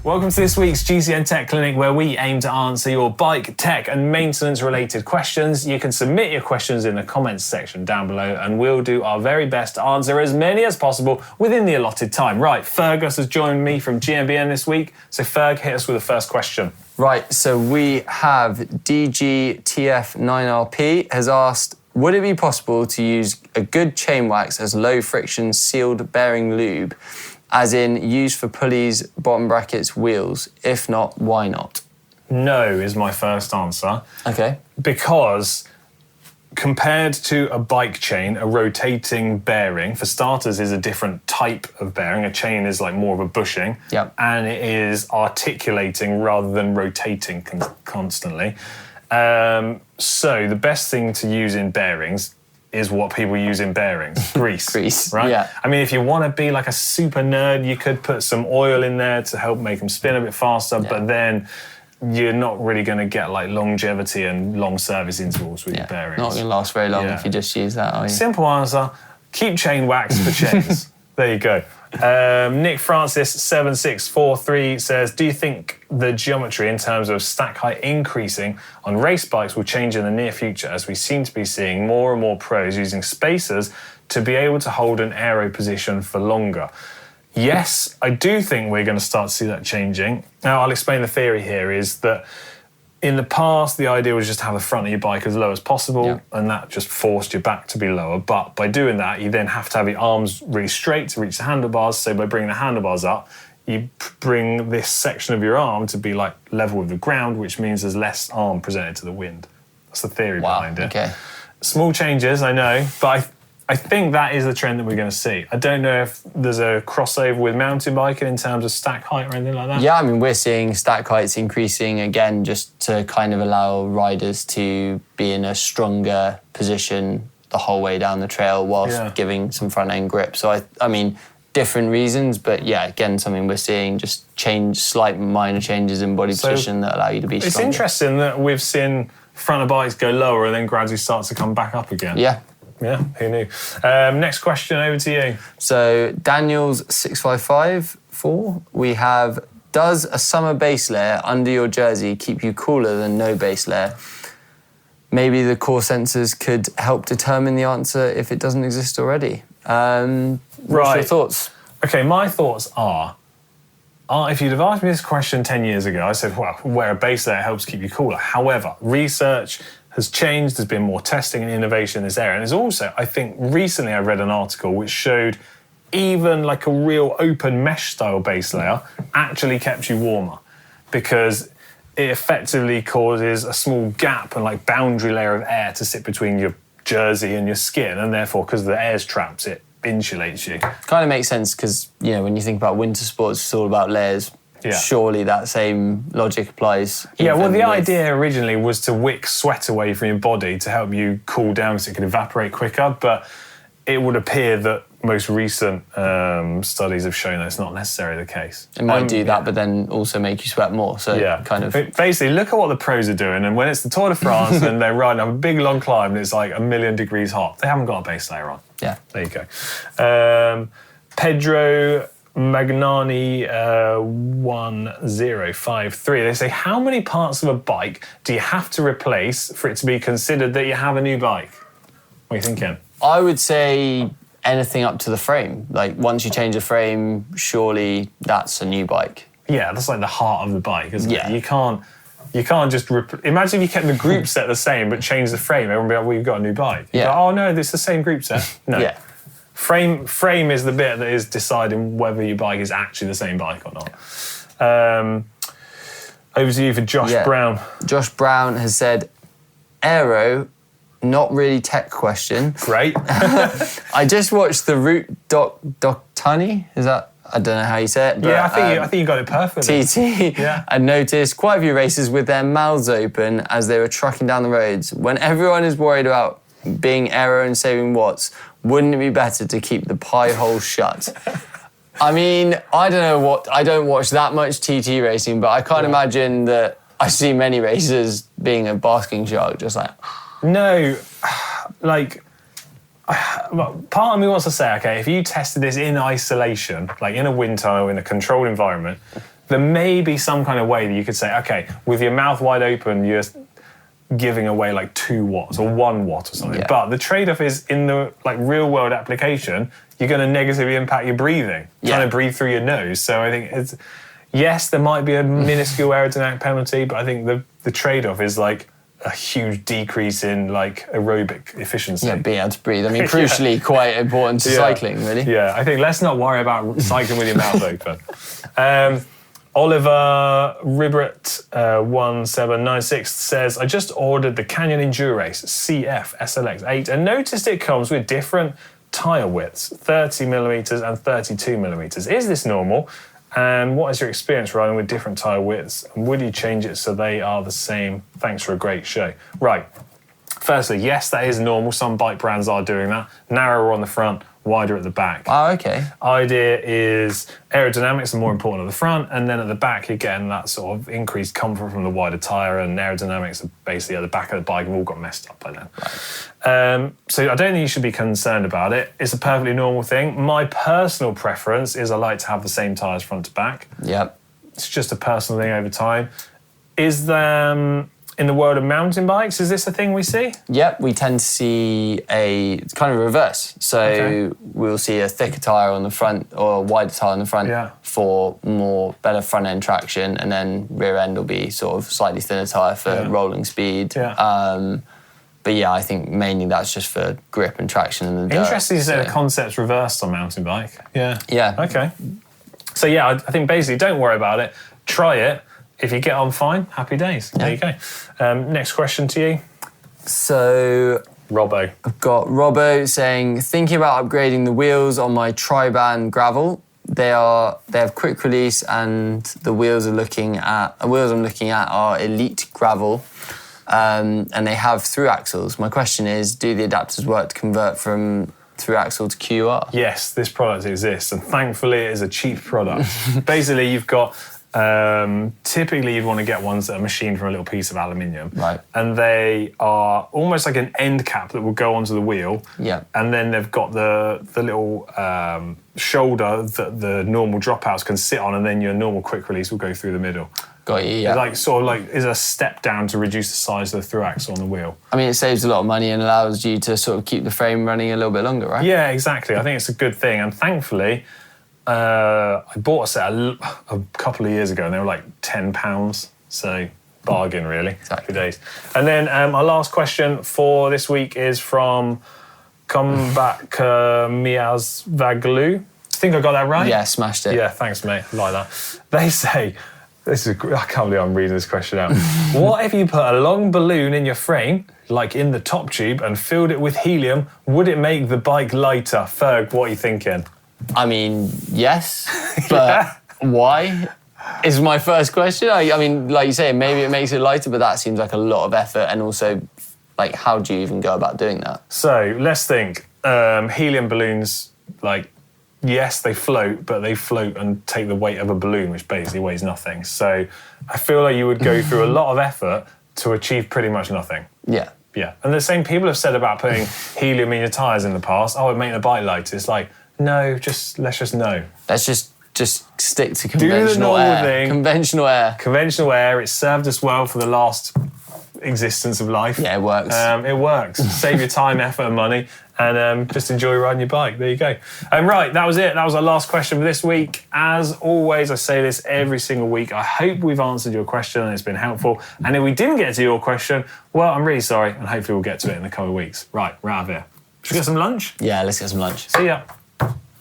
Welcome to this week's GCN Tech Clinic, where we aim to answer your bike, tech and maintenance related questions. You can submit your questions in the comments section down below and we'll do our very best to answer as many as possible within the allotted time. Right, Fergus has joined me from GMBN this week. So Ferg, hit us with the first question. Right, so we have DGTF9RP has asked, would it be possible to use a good chain wax as low friction sealed bearing lube? As in, used for pulleys, bottom brackets, wheels? If not, why not? No is my first answer. Okay. Because compared to a bike chain, a rotating bearing, for starters, is a different type of bearing. A chain is like more of a bushing. Yep. And it is articulating rather than rotating constantly. So the best thing to use in bearings is what people use in bearings, grease. Grease, right? yeah. I mean, if you want to be like a super nerd, you could put some oil in there to help make them spin a bit faster, but then you're not really going to get like longevity and long service intervals with your bearings. Not going to last very long if you just use that, are you? Simple answer, keep chain wax for chains. There you go. Nick Francis 7643 says, do you think the geometry in terms of stack height increasing on race bikes will change in the near future, as we seem to be seeing more and more pros using spacers to be able to hold an aero position for longer? Yes, I do think we're going to start to see that changing. Now, I'll explain the theory here is that in the past, the idea was just to have the front of your bike as low as possible, and that just forced your back to be lower. But by doing that, you then have to have your arms really straight to reach the handlebars. So by bringing the handlebars up, you bring this section of your arm to be like level with the ground, which means there's less arm presented to the wind. That's the theory behind it. Okay. Small changes, I know, but I think that is the trend that we're going to see. I don't know if there's a crossover with mountain biking in terms of stack height or anything like that. Yeah, I mean, we're seeing stack heights increasing again, just to kind of allow riders to be in a stronger position the whole way down the trail whilst giving some front end grip. So I mean, different reasons, but yeah, again, something we're seeing, just slight minor changes in body position that allow you to be stronger. It's interesting that we've seen front of bikes go lower and then gradually start to come back up again. Yeah. Yeah, who knew? Next question, over to you. So Daniel's 6554, we have, does a summer base layer under your jersey keep you cooler than no base layer? Maybe the core sensors could help determine the answer if it doesn't exist already. What's your thoughts? Okay, my thoughts are if you'd have asked me this question 10 years ago, I said, well, wear a base layer helps keep you cooler. However, research has changed, there's been more testing and innovation in this area. And there's also, I think, recently I read an article which showed even like a real open mesh style base layer actually kept you warmer, because it effectively causes a small gap and like boundary layer of air to sit between your jersey and your skin, and therefore, because the air's trapped, it insulates you. Kind of makes sense because, you know, when you think about winter sports, it's all about layers. Yeah. Surely that same logic applies. Yeah, well, the idea originally was to wick sweat away from your body to help you cool down so it could evaporate quicker, but it would appear that most recent studies have shown that it's not necessarily the case. It might do that, but then also make you sweat more. So kind of... Basically, look at what the pros are doing, and when it's the Tour de France and they're riding up a big long climb and it's like 1,000,000 degrees hot, they haven't got a base layer on. Yeah. There you go. Pedro Magnani 1053. They say, how many parts of a bike do you have to replace for it to be considered that you have a new bike? What are you thinking? I would say anything up to the frame. Like once you change the frame, surely that's a new bike. Yeah, that's like the heart of the bike, isn't it? You can't just imagine if you kept the group set the same but changed the frame. Everyone would be like, well, you've got a new bike. You'd go, oh no, it's the same group set. No. Yeah. Frame is the bit that is deciding whether your bike is actually the same bike or not. Over to you for Josh Brown. Josh Brown has said, Aero, not really tech question. Great. I just watched the Route Doctani. Is that, I don't know how you say it. But, yeah, I think you got it perfectly. TT. Yeah. I noticed quite a few races with their mouths open as they were trucking down the roads. When everyone is worried about being aero and saving watts, wouldn't it be better to keep the pie hole shut? I mean, I don't watch that much TT racing, but I can't imagine that I see many racers being a basking shark, just like... No, like, part of me wants to say, okay, if you tested this in isolation, like in a wind tunnel, in a controlled environment, there may be some kind of way that you could say, okay, with your mouth wide open, you're giving away like 2 watts or 1 watt or something. Yeah. But the trade-off is in the like real world application, you're going to negatively impact your breathing, trying to breathe through your nose. So I think it's, yes, there might be a minuscule aerodynamic penalty, but I think the trade-off is like a huge decrease in like aerobic efficiency. Yeah, being able to breathe. I mean, crucially quite important to cycling, really. Yeah, I think let's not worry about cycling with your mouth open. Oliver Ribbert 1796 says, I just ordered the Canyon Endurace CF SLX 8 and noticed it comes with different tyre widths, 30 millimeters and 32 millimeters. Is this normal? And what is your experience riding with different tyre widths? And would you change it so they are the same? Thanks for a great show. Right. Firstly, yes, that is normal. Some bike brands are doing that. Narrower on the front, wider at the back. Oh, okay. Idea is aerodynamics are more important at the front, and then at the back you're getting that sort of increased comfort from the wider tyre, and aerodynamics are basically at the back of the bike have all got messed up by then. Right. So I don't think you should be concerned about it. It's a perfectly normal thing. My personal preference is I like to have the same tyres front to back. Yep. It's just a personal thing over time. Is there... in the world of mountain bikes, is this a thing we see? Yep, we tend to see it's kind of reverse. So we'll see a thicker tyre on the front or a wider tyre on the front for better front end traction, and then rear end will be sort of slightly thinner tyre for rolling speed. Yeah. But yeah, I think mainly that's just for grip and traction in the dirt. Interesting to say the concept's reversed on mountain bike. Yeah. Yeah. Okay. So yeah, I think basically don't worry about it. Try it. If you get on fine, happy days. There you go. Next question to you. So... Robbo. I've got Robbo saying, thinking about upgrading the wheels on my tri-band gravel. They have quick release, and the wheels I'm looking at are Elite gravel, and they have Thru-Axles. My question is, do the adapters work to convert from Thru-Axle to QR? Yes, this product exists, and thankfully it is a cheap product. Basically, you've got... typically you'd want to get ones that are machined from a little piece of aluminium, right? And they are almost like an end cap that will go onto the wheel, and then they've got the little shoulder that the normal dropouts can sit on, and then your normal quick release will go through the middle. Got you. Yeah. Like sort of like is a step down to reduce the size of the Thru-Axle on the wheel. I mean, it saves a lot of money and allows you to sort of keep the frame running a little bit longer, right? Yeah, exactly. I think it's a good thing, and thankfully. I bought a set a couple of years ago, and they were like £10, so bargain really. Happy days. And then our last question for this week is from Comeback Miazvaglu. I think I got that right? Yeah, smashed it. Yeah, thanks, mate. I like that. They say, I can't believe I'm reading this question out. What if you put a long balloon in your frame, like in the top tube, and filled it with helium? Would it make the bike lighter? Ferg, what are you thinking? I mean, yes, but why is my first question. I mean, like you say, maybe it makes it lighter, but that seems like a lot of effort. And also, like, how do you even go about doing that? So let's think. Helium balloons, like, yes, they float, but they float and take the weight of a balloon, which basically weighs nothing. So I feel like you would go through a lot of effort to achieve pretty much nothing. Yeah. Yeah. And the same people have said about putting helium in your tyres in the past. Oh, it'd make the bike lighter. It's like, no, let's just no. Let's just stick to conventional air. Thing. Conventional air. Conventional air. It's served us well for the last existence of life. Yeah, it works. It works. Save your time, effort, and money, and just enjoy riding your bike. There you go. Right, that was it. That was our last question for this week. As always, I say this every single week. I hope we've answered your question and it's been helpful. And if we didn't get to your question, well, I'm really sorry, and hopefully we'll get to it in the coming weeks. Right, we're out of here. Should we get some lunch? Yeah, let's get some lunch. See ya.